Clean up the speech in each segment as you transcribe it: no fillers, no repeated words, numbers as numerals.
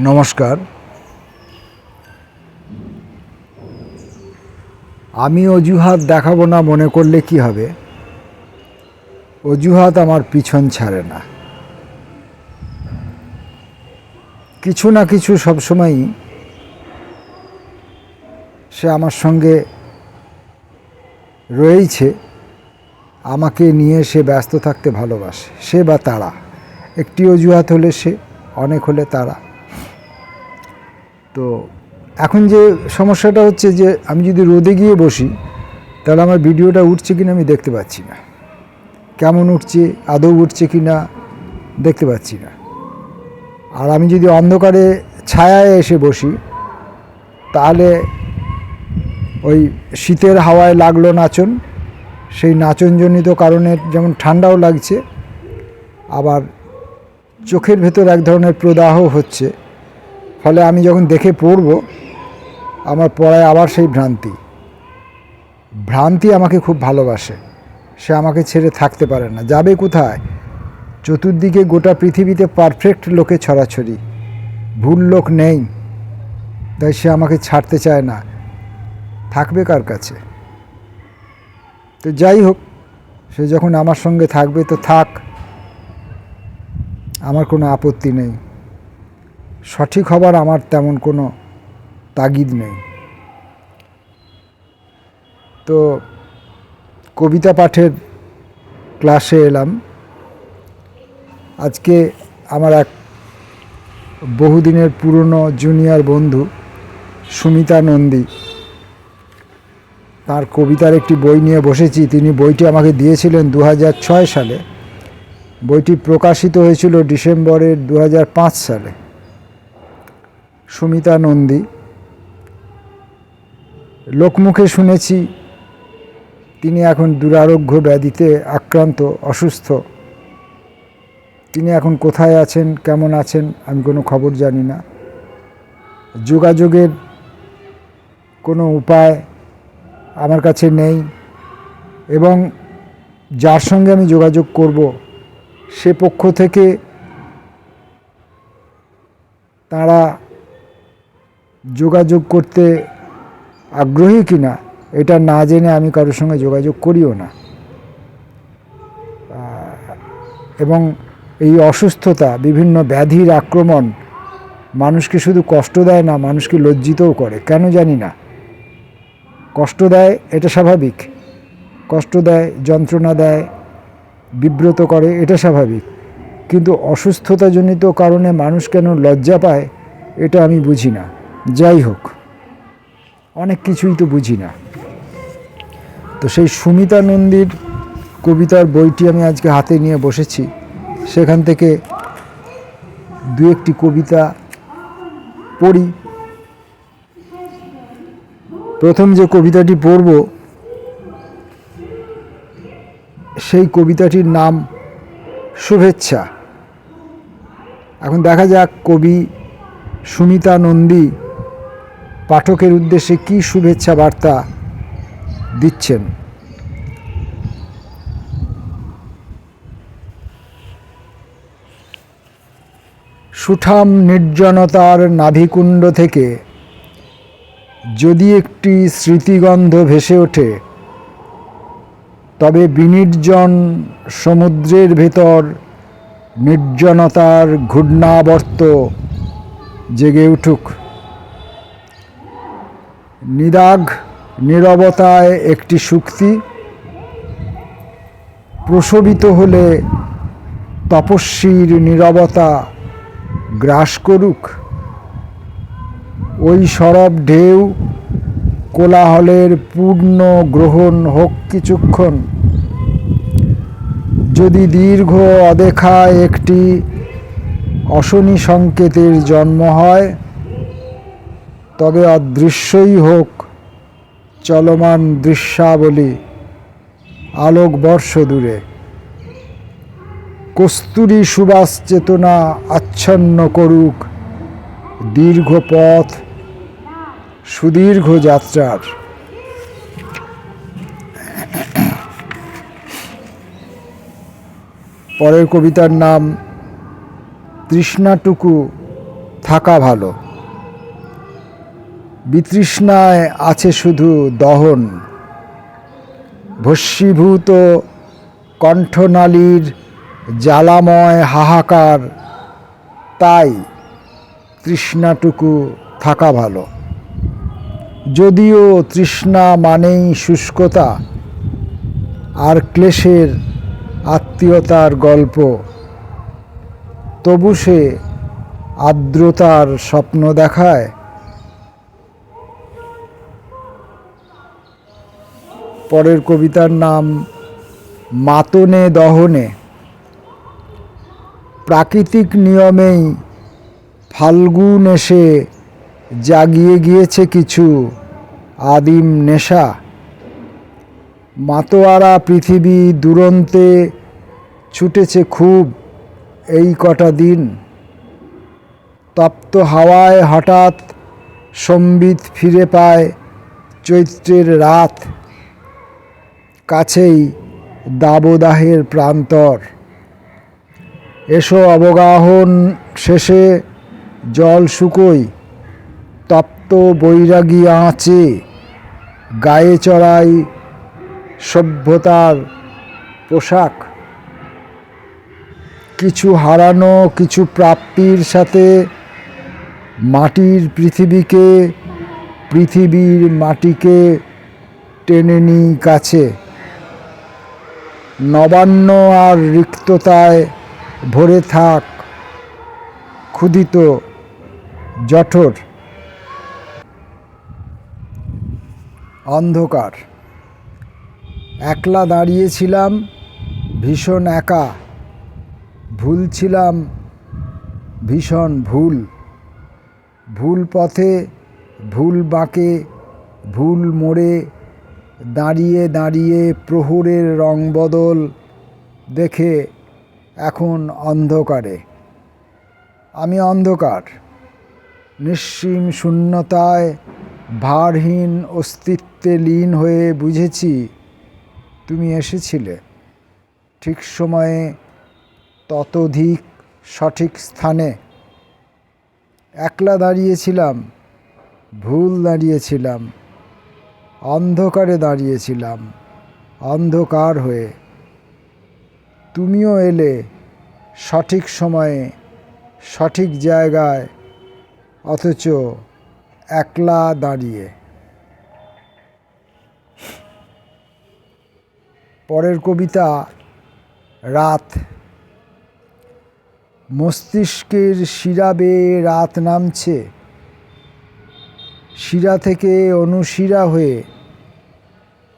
নমস্কার। আমি অজুহাত দেখাবো না মনে করলে কি হবে, অজুহাত আমার পিছন ছাড়ে না। কিছু না কিছু সবসময়ই সে আমার সঙ্গে রয়েছে, আমাকে নিয়ে সে ব্যস্ত থাকতে ভালোবাসে। সে বা তারা, একটি অজুহাত হলে সে, অনেক হলে তারা। তো এখন যে সমস্যাটা হচ্ছে যে আমি যদি রোদে গিয়ে বসি তাহলে আমার ভিডিওটা উঠছে কিনা আমি দেখতে পাচ্ছি না, কেমন উঠছে, আদৌ উঠছে কিনা দেখতে পাচ্ছি না। আর আমি যদি অন্ধকারে ছায়ায় এসে বসি তাহলে ওই শীতের হাওয়ায় লাগলো নাচন, সেই নাচনজনিত কারণে যেমন ঠান্ডাও লাগছে, আবার চোখের ভেতর এক ধরনের প্রদাহ হচ্ছে। ফলে আমি যখন দেখে পড়ব আমার পড়ায় আবার সেই ভ্রান্তি আমাকে খুব ভালোবাসে, সে আমাকে ছেড়ে থাকতে পারে না। যাবে কোথায়? চতুর্দিকে গোটা পৃথিবীতে পারফেক্ট লোকে ছড়াছড়ি, ভুল লোক নেই, তাই সে আমাকে ছাড়তে চায় না। থাকবে কার কাছে? তো যাই হোক, সে যখন আমার সঙ্গে থাকবে তো থাক, আমার কোনো আপত্তি নেই। সঠিক হবার আমার তেমন কোনো তাগিদ নেই। তো কবিতা পাঠের ক্লাসে এলাম। আজকে আমার এক বহুদিনের পুরনো জুনিয়র বন্ধু সুমিতা নন্দী, তার কবিতার একটি বই নিয়ে বসেছি। তিনি বইটি আমাকে দিয়েছিলেন 2006 সালে। বইটি প্রকাশিত হয়েছিল ডিসেম্বরের 2005 সালে। সুমিতা নন্দী, লোকমুখে শুনেছি তিনি এখন দুরারোগ্য ব্যাধিতে আক্রান্ত, অসুস্থ। তিনি এখন কোথায় আছেন, কেমন আছেন আমি কোনো খবর জানি না। যোগাযোগের কোনো উপায় আমার কাছে নেই, এবং যার সঙ্গে আমি যোগাযোগ করব সে পক্ষ থেকে তারা যোগাযোগ করতে আগ্রহী কিনা এটা না জেনে আমি কারোর সঙ্গে যোগাযোগ করিও না। এবং এই অসুস্থতা, বিভিন্ন ব্যাধির আক্রমণ মানুষকে শুধু কষ্ট দেয় না, মানুষকে লজ্জিতও করে। কেন জানি না, কষ্ট দেয়, এটা স্বাভাবিক। কষ্ট দেয়, যন্ত্রণা দেয়, বিব্রত করে, এটা স্বাভাবিক। কিন্তু অসুস্থতাজনিত কারণে মানুষ কেন লজ্জা পায় এটা আমি বুঝি না। যাই হোক, অনেক কিছুই তো বুঝি না। তো সেই সুমিতা নন্দীর কবিতার বইটি আমি আজকে হাতে নিয়ে বসেছি। সেখান থেকে দু একটি কবিতা পড়ি। প্রথম যে কবিতাটি পড়ব সেই কবিতাটির নাম শুভেচ্ছা। এখন দেখা যাক কবি সুমিতা নন্দী পাঠকের উদ্দেশ্যে কী শুভেচ্ছা বার্তা দিচ্ছেন। সুঠাম নির্জনতার নাভিকুণ্ড থেকে যদি একটি স্মৃতিগন্ধ ভেসে ওঠে, তবে বিনির্জন সমুদ্রের ভেতর নির্জনতার ঘূর্ণাবর্ত জেগে উঠুক। নিদাঘ নীরবতায় একটি শুক্তি প্রসবিত হলে তপস্বীর নীরবতা গ্রাস করুক। ওই সরব ঢেউ কোলাহলের পূর্ণ গ্রহণ হোক কিছুক্ষণ। যদি দীর্ঘ অদেখা একটি অশনি সংকেতের জন্ম হয়, তবে অদৃশ্যই হোক চলমান দৃশ্যাবলী আলোকবর্ষ দূরে। কস্তুরী সুবাস চেতনা আচ্ছন্ন করুক দীর্ঘ পথ সুদীর্ঘ যাত্রার। পরের কবিতার নাম তৃষ্ণাটুকু থাকা ভালো। বিতৃষ্ণায় আছে শুধু দহন, ভস্মীভূত কণ্ঠনালীর জ্বালাময় হাহাকার, তাই তৃষ্ণাটুকু থাকা ভালো। যদিও তৃষ্ণা মানেই শুষ্কতা আর ক্লেশের আত্মীয়তার গল্প, তবু সে আর্দ্রতার স্বপ্ন দেখায়। পরের কবিতার নাম মাতনে দহনে। প্রাকৃতিক নিয়মেই ফাল্গুন এসে জাগিয়ে গিয়েছে কিছু আদিম নেশা। মাতোয়ারা পৃথিবী দুরন্তে ছুটেছে খুব এই কটা দিন। তপ্ত হাওয়ায় হঠাৎ সম্বিত ফিরে পায় চৈত্রের রাত। কাছেই দাবদাহের প্রান্তর। এসো অবগাহন শেষে জল শুকোই, তপ্ত বৈরাগী আঁচে গায়ে চড়াই সভ্যতার পোশাক। কিছু হারানো কিছু প্রাপ্তির সাথে মাটির পৃথিবীকে, পৃথিবীর মাটিকে টেনে নিই কাছে। নবান্ন আর রিক্ততায় ভরে থাক ক্ষুধিত জঠর। অন্ধকার। একলা দাঁড়িয়েছিলাম ভীষণ একা, ভুলছিলাম ভীষণ ভুল। ভুল পথে ভুল বাঁকে ভুল মোড়ে দাঁড়িয়ে দাঁড়িয়ে প্রহরের রং বদল দেখে এখন অন্ধকারে। আমি অন্ধকার, নিঃসীম শূন্যতায় ভারহীন অস্তিত্বে লীন হয়ে বুঝেছি তুমি এসেছিলে ঠিক সময়ে, ততোধিক সঠিক স্থানে। একলা দাঁড়িয়েছিলাম, ভুল দাঁড়িয়েছিলাম, অন্ধকারে দাঁড়িয়েছিলাম অন্ধকার হয়ে। তুমিও এলে সঠিক সময়ে সঠিক জায়গায়, অথচ একলা দাঁড়িয়ে। পরের কবিতা রাত। মস্তিষ্কের শিরা বেয়ে রাত নামছে, শিরা থেকে অনুশিরা হয়ে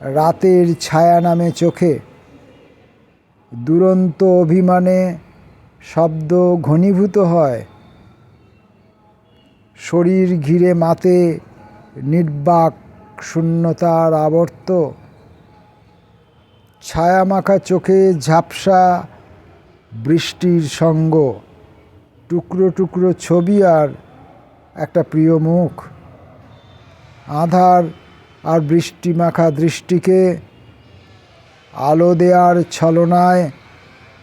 রাতের ছায়া নামে চোখে। দুরন্ত অভিমানে শব্দ ঘনীভূত হয়, শরীর ঘিরে মাতে নির্বাক শূন্যতার আবর্ত। ছায়ামাখা চোখে ঝাপসা বৃষ্টির সঙ্গ, টুকরো টুকরো ছবি আর একটা প্রিয় মুখ। আধার আর বৃষ্টি মাখা দৃষ্টিকে আলো দেয়ার ছলনায়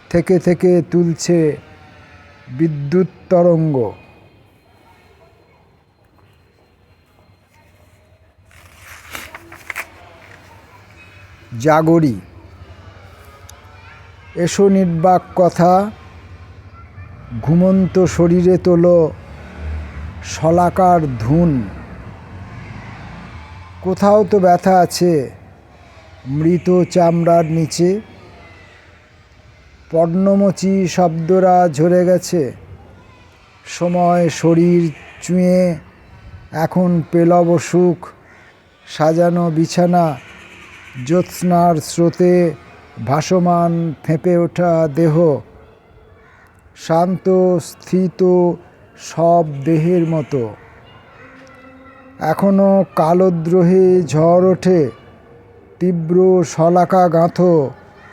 থেকে থেকে তুলছে বিদ্যুৎ তরঙ্গ। জাগরি। এসো নির্বাক কথা, ঘুমন্ত শরীরে তোলো শলাকার ধুন। কোথাও তো ব্যথা আছে মৃত চামড়ার নিচে, পর্ণমোচী শব্দরা ঝরে গেছে। সময় শরীর চুঁয়ে এখন পেলব সুখ, সাজানো বিছানা, জ্যোৎস্নার স্রোতে ভাসমান ফেঁপে ওঠা দেহ। শান্ত স্থিত সব দেহের মতো এখনো কালোদ্রোহে ঝড় ওঠে তীব্র শলাকা গাঁথ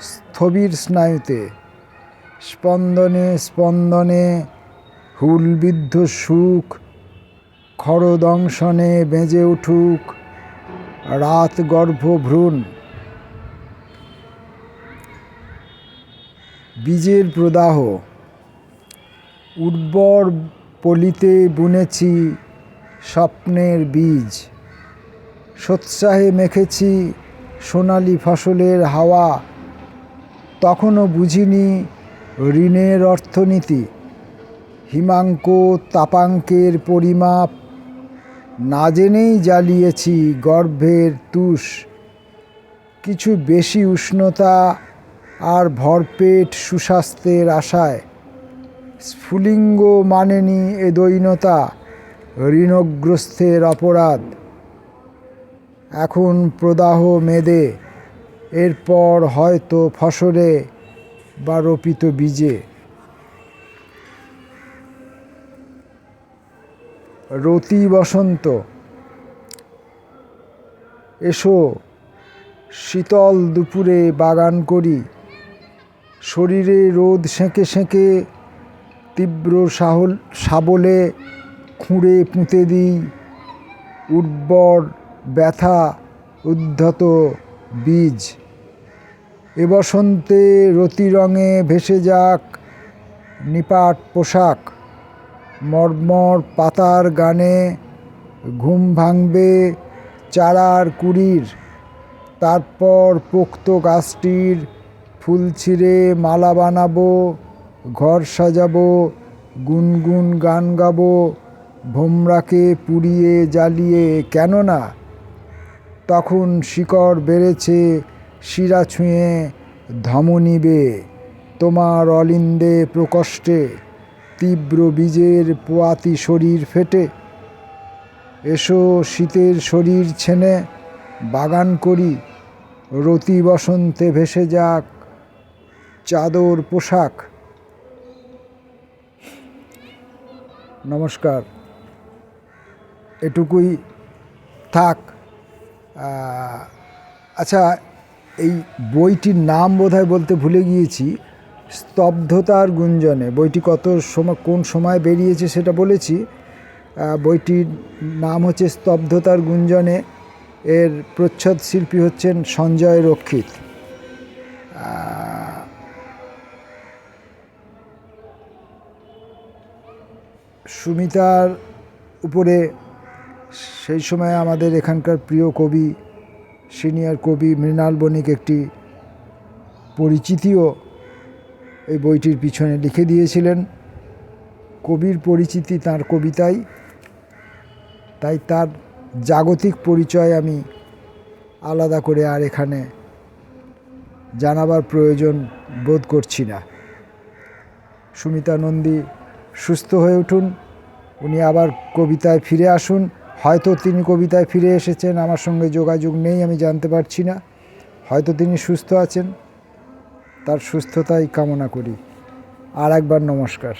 স্থবির স্নায়ুতে। স্পন্দনে স্পন্দনে হুলবিদ্ধ সুখ, খরদংশনে বেজে উঠুক রাত গর্ভ ভ্রূণ। বীজের প্রদাহ। উর্বর পলিতে বুনেছি স্বপ্নের বীজ, সোৎসাহে মেখেছি সোনালি ফসলের হাওয়া। তখনও বুঝিনি ঋণের অর্থনীতি, হিমাঙ্ক তাপাঙ্কের পরিমাপ। না জেনেই জ্বালিয়েছি গর্ভের তুষ, কিছু বেশি উষ্ণতা আর ভরপেট সুস্বাস্থ্যের আশায়। স্ফুলিঙ্গ মানেনি এ দৈনতা, ঋণগ্রস্তের অপরাধ। এখন প্রদাহ মেদে, এরপর হয়তো ফসলে বা রোপিত বীজে। রতি বসন্ত, এসো শীতল দুপুরে বাগান করি। শরীরে রোদ সেঁকে সেঁকে তীব্র শাবলে খুঁড়ে পুঁতে দিই উর্বর ব্যথা উদ্ধত বীজ। এ বসন্তে রতি রঙে ভেসে যাক নিপাট পোশাক, মর্মর পাতার গানে ঘুম ভাঙবে চারার কুড়ির। তারপর পোক্ত গাছটির ফুল ছিঁড়ে মালা বানাবো, ঘর সাজাবো, গুনগুন গান গাবো, ভোমরাকে পুড়িয়ে জ্বালিয়ে। কেননা তখন শিকড় বেড়েছে শিরা ছুঁয়ে ধমনী বেয়ে। তোমার অলিন্দে প্রকষ্টে তীব্র বীজের পোয়াতি শরীর ফেটে। এসো শীতের শরীর ছেনে বাগান করি, রতি বসন্তে ভেসে যাক চাদর পোশাক। নমস্কার, এটুকুই থাক। আচ্ছা, এই বইটির নাম বোধহয় বলতে ভুলে গিয়েছি, স্তব্ধতার গুঞ্জনে। বইটি কোন সময় বেরিয়েছে সেটা বলেছি। বইটির নাম হচ্ছে স্তব্ধতার গুঞ্জনে। এর প্রচ্ছদ শিল্পী হচ্ছেন সঞ্জয় রক্ষিত। সুমিতার উপরে সেই সময় আমাদের এখানকার প্রিয় কবি, সিনিয়র কবি মৃণাল বণিক একটি পরিচিতিও এই বইটির পিছনে লিখে দিয়েছিলেন। কবির পরিচিতি তার কবিতায়, তাই তার জাগতিক পরিচয় আমি আলাদা করে আর এখানে জানাবার প্রয়োজন বোধ করছি না। সুমিতা নন্দী সুস্থ হয়ে উঠুন, উনি আবার কবিতায় ফিরে আসুন। হয়তো তিনি কবিতায় ফিরে এসেছেন, আমার সঙ্গে যোগাযোগ নেই, আমি জানতে পারছি না। হয়তো তিনি সুস্থ আছেন, তার সুস্থতাই কামনা করি। আর একবার নমস্কার।